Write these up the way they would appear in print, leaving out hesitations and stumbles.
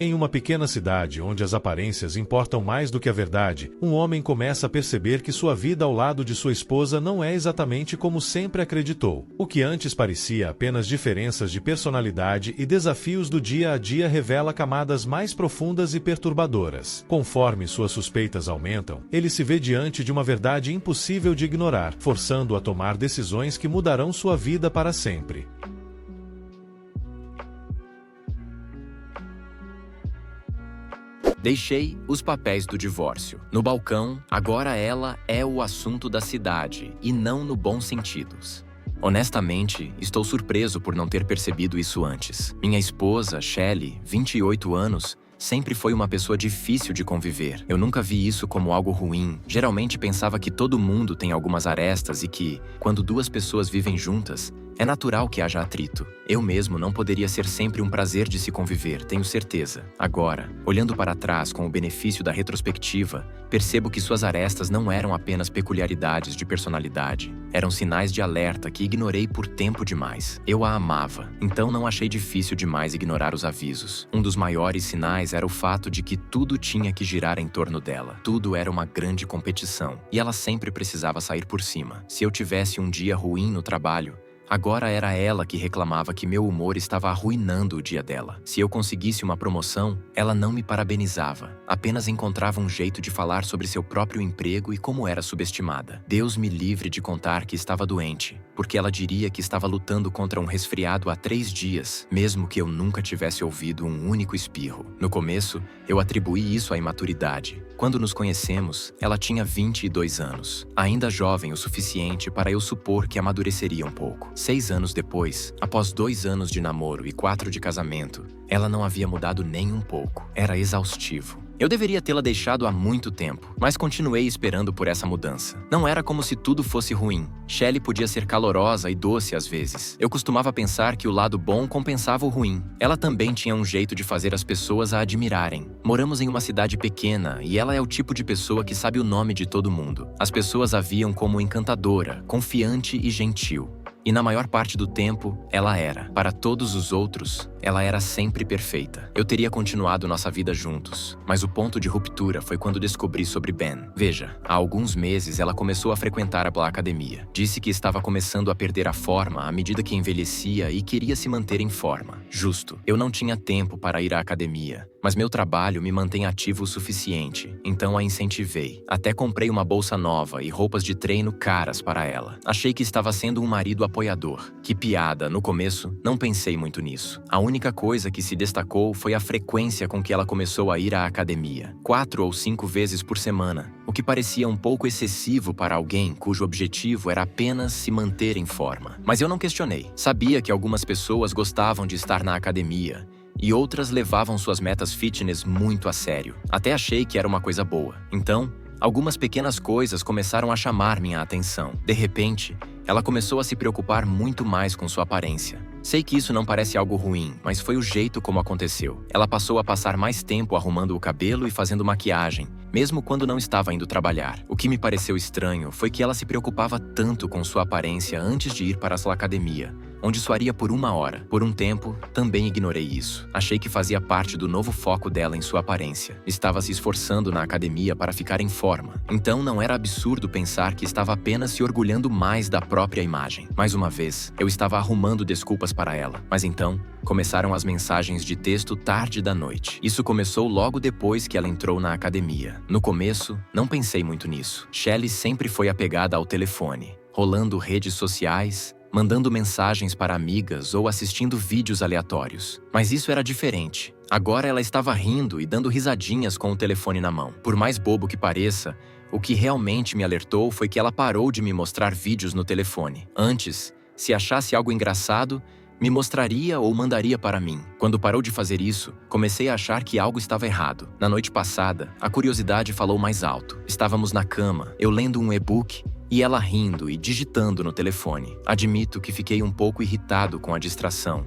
Em uma pequena cidade onde as aparências importam mais do que a verdade, um homem começa a perceber que sua vida ao lado de sua esposa não é exatamente como sempre acreditou. O que antes parecia apenas diferenças de personalidade e desafios do dia a dia revela camadas mais profundas e perturbadoras. Conforme suas suspeitas aumentam, ele se vê diante de uma verdade impossível de ignorar, forçando-o a tomar decisões que mudarão sua vida para sempre. Deixei os papéis do divórcio. No balcão, agora ela é o assunto da cidade, e não no bom sentido. Honestamente, estou surpreso por não ter percebido isso antes. Minha esposa, Shelley, 28 anos, sempre foi uma pessoa difícil de conviver. Eu nunca vi isso como algo ruim. Geralmente pensava que todo mundo tem algumas arestas e que, quando duas pessoas vivem juntas, é natural que haja atrito. Eu mesmo não poderia ser sempre um prazer de se conviver, tenho certeza. Agora, olhando para trás com o benefício da retrospectiva, percebo que suas arestas não eram apenas peculiaridades de personalidade. Eram sinais de alerta que ignorei por tempo demais. Eu a amava, então não achei difícil demais ignorar os avisos. Um dos maiores sinais era o fato de que tudo tinha que girar em torno dela. Tudo era uma grande competição, e ela sempre precisava sair por cima. Se eu tivesse um dia ruim no trabalho, agora era ela que reclamava que meu humor estava arruinando o dia dela. Se eu conseguisse uma promoção, ela não me parabenizava. Apenas encontrava um jeito de falar sobre seu próprio emprego e como era subestimada. Deus me livre de contar que estava doente, porque ela diria que estava lutando contra um resfriado há 3 dias, mesmo que eu nunca tivesse ouvido um único espirro. No começo, eu atribuí isso à imaturidade. Quando nos conhecemos, ela tinha 22 anos, ainda jovem o suficiente para eu supor que amadureceria um pouco. 6 anos depois, após 2 anos de namoro e 4 de casamento, ela não havia mudado nem um pouco. Era exaustivo. Eu deveria tê-la deixado há muito tempo, mas continuei esperando por essa mudança. Não era como se tudo fosse ruim. Shelley podia ser calorosa e doce às vezes. Eu costumava pensar que o lado bom compensava o ruim. Ela também tinha um jeito de fazer as pessoas a admirarem. Moramos em uma cidade pequena e ela é o tipo de pessoa que sabe o nome de todo mundo. As pessoas a viam como encantadora, confiante e gentil. E na maior parte do tempo, ela era. Para todos os outros, ela era sempre perfeita. Eu teria continuado nossa vida juntos, mas o ponto de ruptura foi quando descobri sobre Ben. Veja, há alguns meses ela começou a frequentar a academia. Disse que estava começando a perder a forma à medida que envelhecia e queria se manter em forma. Justo, eu não tinha tempo para ir à academia, mas meu trabalho me mantém ativo o suficiente, então a incentivei. Até comprei uma bolsa nova e roupas de treino caras para ela. Achei que estava sendo um marido apoiador. Que piada, no começo, não pensei muito nisso. A única coisa que se destacou foi a frequência com que ela começou a ir à academia. 4 ou 5 vezes por semana, o que parecia um pouco excessivo para alguém cujo objetivo era apenas se manter em forma. Mas eu não questionei. Sabia que algumas pessoas gostavam de estar na academia, e outras levavam suas metas fitness muito a sério. Até achei que era uma coisa boa. Então, algumas pequenas coisas começaram a chamar minha atenção. De repente, ela começou a se preocupar muito mais com sua aparência. Sei que isso não parece algo ruim, mas foi o jeito como aconteceu. Ela passou a passar mais tempo arrumando o cabelo e fazendo maquiagem, mesmo quando não estava indo trabalhar. O que me pareceu estranho foi que ela se preocupava tanto com sua aparência antes de ir para sua academia, onde suaria por 1 hora. Por um tempo, também ignorei isso. Achei que fazia parte do novo foco dela em sua aparência. Estava se esforçando na academia para ficar em forma. Então não era absurdo pensar que estava apenas se orgulhando mais da própria imagem. Mais uma vez, eu estava arrumando desculpas para ela. Mas então, começaram as mensagens de texto tarde da noite. Isso começou logo depois que ela entrou na academia. No começo, não pensei muito nisso. Shelley sempre foi apegada ao telefone, rolando redes sociais, mandando mensagens para amigas ou assistindo vídeos aleatórios. Mas isso era diferente. Agora ela estava rindo e dando risadinhas com o telefone na mão. Por mais bobo que pareça, o que realmente me alertou foi que ela parou de me mostrar vídeos no telefone. Antes, se achasse algo engraçado, me mostraria ou mandaria para mim. Quando parou de fazer isso, comecei a achar que algo estava errado. Na noite passada, a curiosidade falou mais alto. Estávamos na cama, eu lendo um e-book e ela rindo e digitando no telefone. Admito que fiquei um pouco irritado com a distração,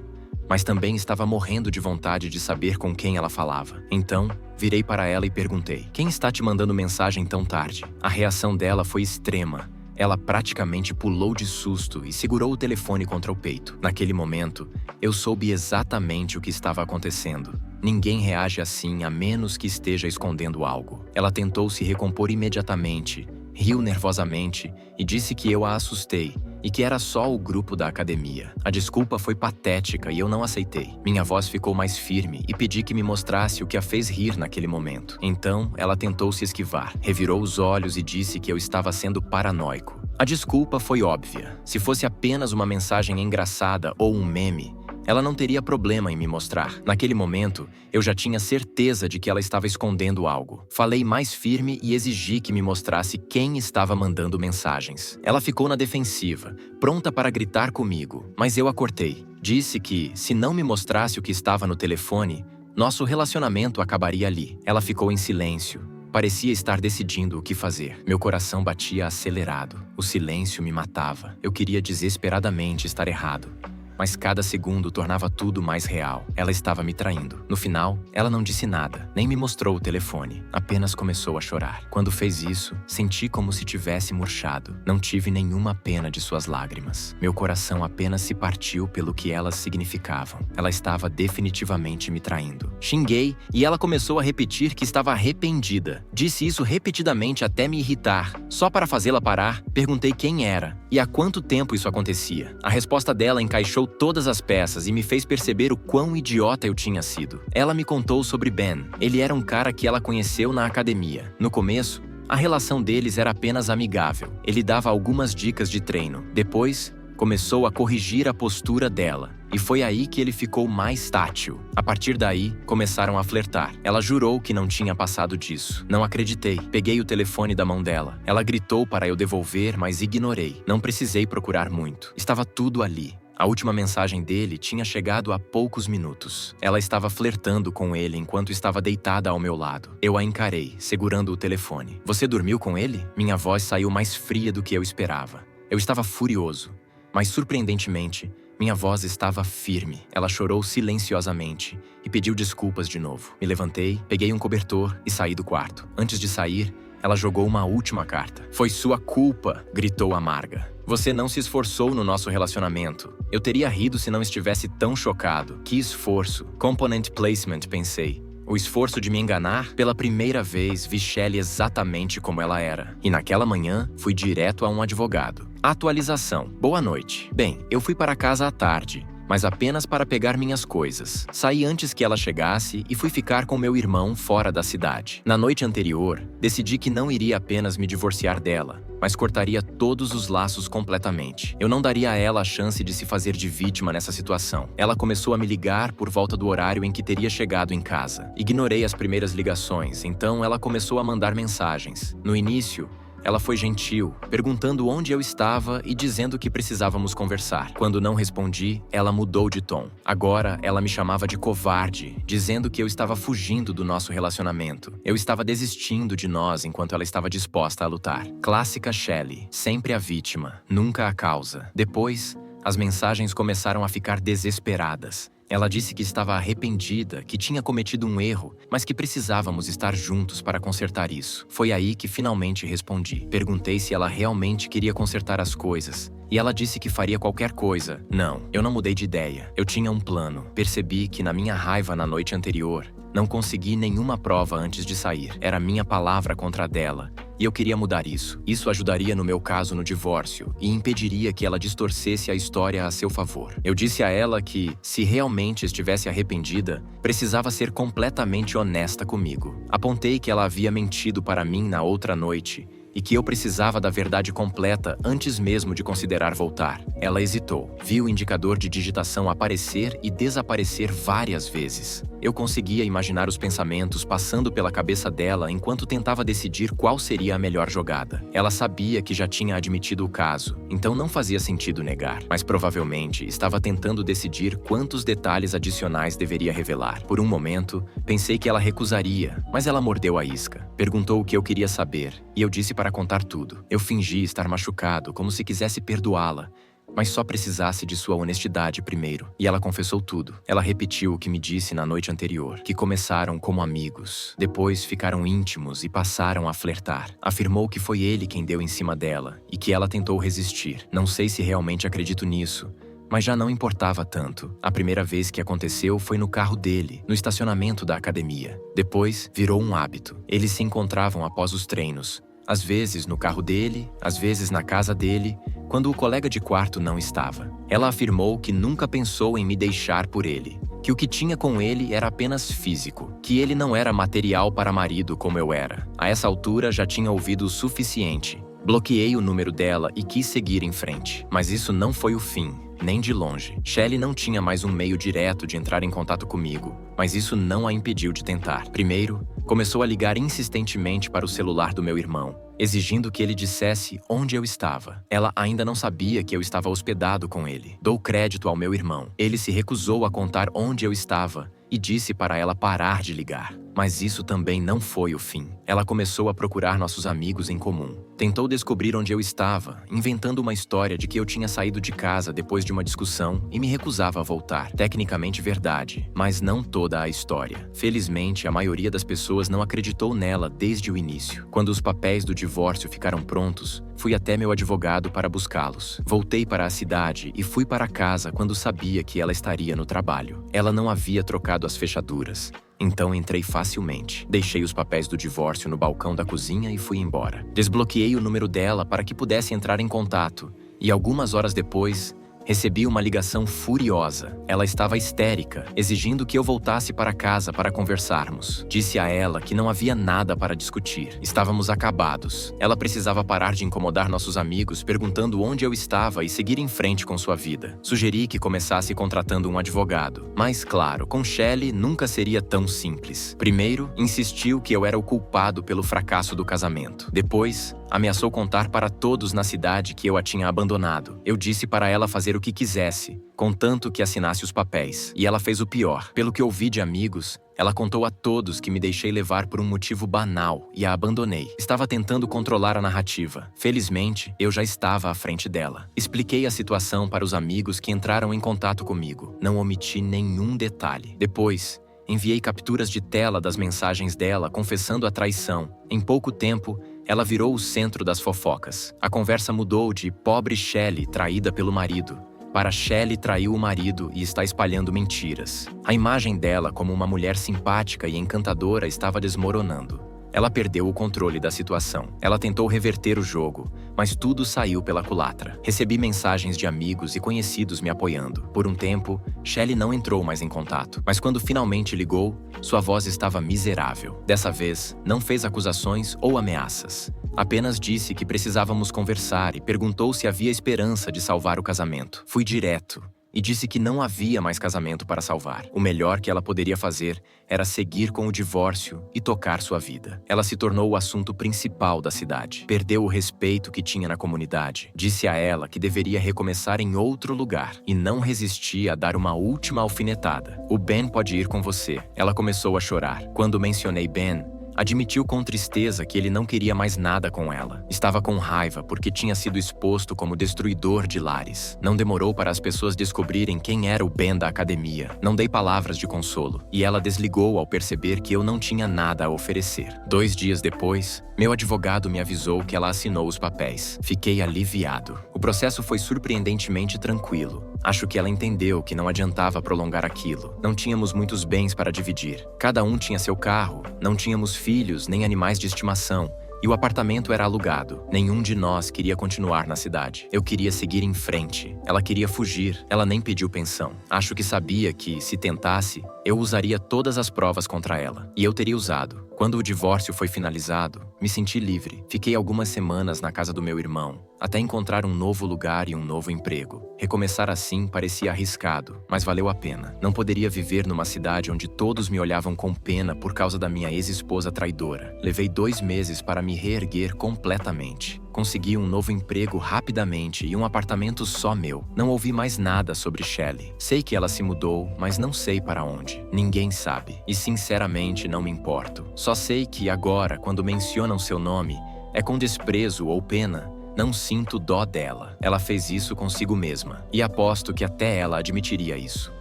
mas também estava morrendo de vontade de saber com quem ela falava. Então, virei para ela e perguntei: "Quem está te mandando mensagem tão tarde?" A reação dela foi extrema. Ela praticamente pulou de susto e segurou o telefone contra o peito. Naquele momento, eu soube exatamente o que estava acontecendo. Ninguém reage assim a menos que esteja escondendo algo. Ela tentou se recompor imediatamente, riu nervosamente e disse que eu a assustei e que era só o grupo da academia. A desculpa foi patética e eu não aceitei. Minha voz ficou mais firme e pedi que me mostrasse o que a fez rir naquele momento. Então, ela tentou se esquivar, revirou os olhos e disse que eu estava sendo paranoico. A desculpa foi óbvia. Se fosse apenas uma mensagem engraçada ou um meme, ela não teria problema em me mostrar. Naquele momento, eu já tinha certeza de que ela estava escondendo algo. Falei mais firme e exigi que me mostrasse quem estava mandando mensagens. Ela ficou na defensiva, pronta para gritar comigo, mas eu a cortei. Disse que, se não me mostrasse o que estava no telefone, nosso relacionamento acabaria ali. Ela ficou em silêncio. Parecia estar decidindo o que fazer. Meu coração batia acelerado. O silêncio me matava. Eu queria desesperadamente estar errado. Mas cada segundo tornava tudo mais real. Ela estava me traindo. No final, ela não disse nada, nem me mostrou o telefone. Apenas começou a chorar. Quando fez isso, senti como se tivesse murchado. Não tive nenhuma pena de suas lágrimas. Meu coração apenas se partiu pelo que elas significavam. Ela estava definitivamente me traindo. Xinguei e ela começou a repetir que estava arrependida. Disse isso repetidamente até me irritar. Só para fazê-la parar, perguntei quem era e há quanto tempo isso acontecia. A resposta dela encaixou todas as peças e me fez perceber o quão idiota eu tinha sido. Ela me contou sobre Ben. Ele era um cara que ela conheceu na academia. No começo, a relação deles era apenas amigável. Ele dava algumas dicas de treino. Depois, começou a corrigir a postura dela. E foi aí que ele ficou mais tátil. A partir daí, começaram a flertar. Ela jurou que não tinha passado disso. Não acreditei. Peguei o telefone da mão dela. Ela gritou para eu devolver, mas ignorei. Não precisei procurar muito. Estava tudo ali. A última mensagem dele tinha chegado há poucos minutos. Ela estava flertando com ele enquanto estava deitada ao meu lado. Eu a encarei, segurando o telefone. "Você dormiu com ele?" Minha voz saiu mais fria do que eu esperava. Eu estava furioso, mas surpreendentemente, minha voz estava firme. Ela chorou silenciosamente e pediu desculpas de novo. Me levantei, peguei um cobertor e saí do quarto. Antes de sair, ela jogou uma última carta. "Foi sua culpa", gritou amarga. "Você não se esforçou no nosso relacionamento. Eu teria rido se não estivesse tão chocado. Que esforço. Component placement", pensei. O esforço de me enganar? Pela primeira vez, vi Shelley exatamente como ela era. E naquela manhã, fui direto a um advogado. Atualização. Boa noite. Bem, eu fui para casa à tarde, mas apenas para pegar minhas coisas. Saí antes que ela chegasse e fui ficar com meu irmão fora da cidade. Na noite anterior, decidi que não iria apenas me divorciar dela, mas cortaria todos os laços completamente. Eu não daria a ela a chance de se fazer de vítima nessa situação. Ela começou a me ligar por volta do horário em que teria chegado em casa. Ignorei as primeiras ligações, então ela começou a mandar mensagens. No início, ela foi gentil, perguntando onde eu estava e dizendo que precisávamos conversar. Quando não respondi, ela mudou de tom. Agora, ela me chamava de covarde, dizendo que eu estava fugindo do nosso relacionamento. Eu estava desistindo de nós enquanto ela estava disposta a lutar. Clássica Shelley, sempre a vítima, nunca a causa. Depois, as mensagens começaram a ficar desesperadas. Ela disse que estava arrependida, que tinha cometido um erro, mas que precisávamos estar juntos para consertar isso. Foi aí que finalmente respondi. Perguntei se ela realmente queria consertar as coisas, e ela disse que faria qualquer coisa. Não, eu não mudei de ideia. Eu tinha um plano. Percebi que na minha raiva na noite anterior, não consegui nenhuma prova antes de sair. Era minha palavra contra a dela. E eu queria mudar isso. Isso ajudaria no meu caso no divórcio e impediria que ela distorcesse a história a seu favor. Eu disse a ela que, se realmente estivesse arrependida, precisava ser completamente honesta comigo. Apontei que ela havia mentido para mim na outra noite e que eu precisava da verdade completa antes mesmo de considerar voltar. Ela hesitou. Vi o indicador de digitação aparecer e desaparecer várias vezes. Eu conseguia imaginar os pensamentos passando pela cabeça dela enquanto tentava decidir qual seria a melhor jogada. Ela sabia que já tinha admitido o caso, então não fazia sentido negar, mas provavelmente estava tentando decidir quantos detalhes adicionais deveria revelar. Por um momento, pensei que ela recusaria, mas ela mordeu a isca. Perguntou o que eu queria saber, e eu disse para contar tudo. Eu fingi estar machucado, como se quisesse perdoá-la, mas só precisasse de sua honestidade primeiro. E ela confessou tudo. Ela repetiu o que me disse na noite anterior, que começaram como amigos, depois ficaram íntimos e passaram a flertar. Afirmou que foi ele quem deu em cima dela e que ela tentou resistir. Não sei se realmente acredito nisso, mas já não importava tanto. A primeira vez que aconteceu foi no carro dele, no estacionamento da academia. Depois, virou um hábito. Eles se encontravam após os treinos. Às vezes no carro dele, às vezes na casa dele, quando o colega de quarto não estava. Ela afirmou que nunca pensou em me deixar por ele, que o que tinha com ele era apenas físico, que ele não era material para marido como eu era. A essa altura já tinha ouvido o suficiente. Bloqueei o número dela e quis seguir em frente. Mas isso não foi o fim, nem de longe. Shelley não tinha mais um meio direto de entrar em contato comigo, mas isso não a impediu de tentar. Primeiro, começou a ligar insistentemente para o celular do meu irmão, exigindo que ele dissesse onde eu estava. Ela ainda não sabia que eu estava hospedado com ele. Dou crédito ao meu irmão. Ele se recusou a contar onde eu estava e disse para ela parar de ligar. Mas isso também não foi o fim. Ela começou a procurar nossos amigos em comum. Tentou descobrir onde eu estava, inventando uma história de que eu tinha saído de casa depois de uma discussão e me recusava a voltar. Tecnicamente verdade, mas não toda a história. Felizmente, a maioria das pessoas não acreditou nela desde o início. Quando os papéis do divórcio ficaram prontos, fui até meu advogado para buscá-los. Voltei para a cidade e fui para casa quando sabia que ela estaria no trabalho. Ela não havia trocado as fechaduras. Então entrei facilmente. Deixei os papéis do divórcio no balcão da cozinha e fui embora. Desbloqueei o número dela para que pudesse entrar em contato. E algumas horas depois, recebi uma ligação furiosa. Ela estava histérica, exigindo que eu voltasse para casa para conversarmos. Disse a ela que não havia nada para discutir. Estávamos acabados. Ela precisava parar de incomodar nossos amigos perguntando onde eu estava e seguir em frente com sua vida. Sugeri que começasse contratando um advogado. Mas, claro, com Shelley nunca seria tão simples. Primeiro, insistiu que eu era o culpado pelo fracasso do casamento. Depois, ameaçou contar para todos na cidade que eu a tinha abandonado. Eu disse para ela fazer o que quisesse, contanto que assinasse os papéis. E ela fez o pior. Pelo que ouvi de amigos, ela contou a todos que me deixei levar por um motivo banal e a abandonei. Estava tentando controlar a narrativa. Felizmente, eu já estava à frente dela. Expliquei a situação para os amigos que entraram em contato comigo. Não omiti nenhum detalhe. Depois, enviei capturas de tela das mensagens dela confessando a traição. Em pouco tempo, ela virou o centro das fofocas. A conversa mudou de pobre Shelley traída pelo marido para Shelley traiu o marido e está espalhando mentiras. A imagem dela como uma mulher simpática e encantadora estava desmoronando. Ela perdeu o controle da situação. Ela tentou reverter o jogo, mas tudo saiu pela culatra. Recebi mensagens de amigos e conhecidos me apoiando. Por um tempo, Shelley não entrou mais em contato, mas quando finalmente ligou, sua voz estava miserável. Dessa vez, não fez acusações ou ameaças. Apenas disse que precisávamos conversar e perguntou se havia esperança de salvar o casamento. Fui direto e disse que não havia mais casamento para salvar. O melhor que ela poderia fazer era seguir com o divórcio e tocar sua vida. Ela se tornou o assunto principal da cidade. Perdeu o respeito que tinha na comunidade. Disse a ela que deveria recomeçar em outro lugar e não resistia a dar uma última alfinetada. O Ben pode ir com você. Ela começou a chorar. Quando mencionei Ben, admitiu com tristeza que ele não queria mais nada com ela. Estava com raiva porque tinha sido exposto como destruidor de lares. Não demorou para as pessoas descobrirem quem era o Ben da academia. Não dei palavras de consolo, e ela desligou ao perceber que eu não tinha nada a oferecer. 2 dias depois, meu advogado me avisou que ela assinou os papéis. Fiquei aliviado. O processo foi surpreendentemente tranquilo. Acho que ela entendeu que não adiantava prolongar aquilo. Não tínhamos muitos bens para dividir. Cada um tinha seu carro, não tínhamos filhos nem animais de estimação, e o apartamento era alugado. Nenhum de nós queria continuar na cidade. Eu queria seguir em frente. Ela queria fugir. Ela nem pediu pensão. Acho que sabia que, se tentasse, eu usaria todas as provas contra ela. E eu teria usado. Quando o divórcio foi finalizado, me senti livre. Fiquei algumas semanas na casa do meu irmão, até encontrar um novo lugar e um novo emprego. Recomeçar assim parecia arriscado, mas valeu a pena. Não poderia viver numa cidade onde todos me olhavam com pena por causa da minha ex-esposa traidora. Levei 2 meses para me reerguer completamente. Consegui um novo emprego rapidamente e um apartamento só meu. Não ouvi mais nada sobre Shelley. Sei que ela se mudou, mas não sei para onde. Ninguém sabe. E sinceramente não me importo. Só sei que agora, quando mencionam seu nome, é com desprezo ou pena. Não sinto dó dela. Ela fez isso consigo mesma. E aposto que até ela admitiria isso.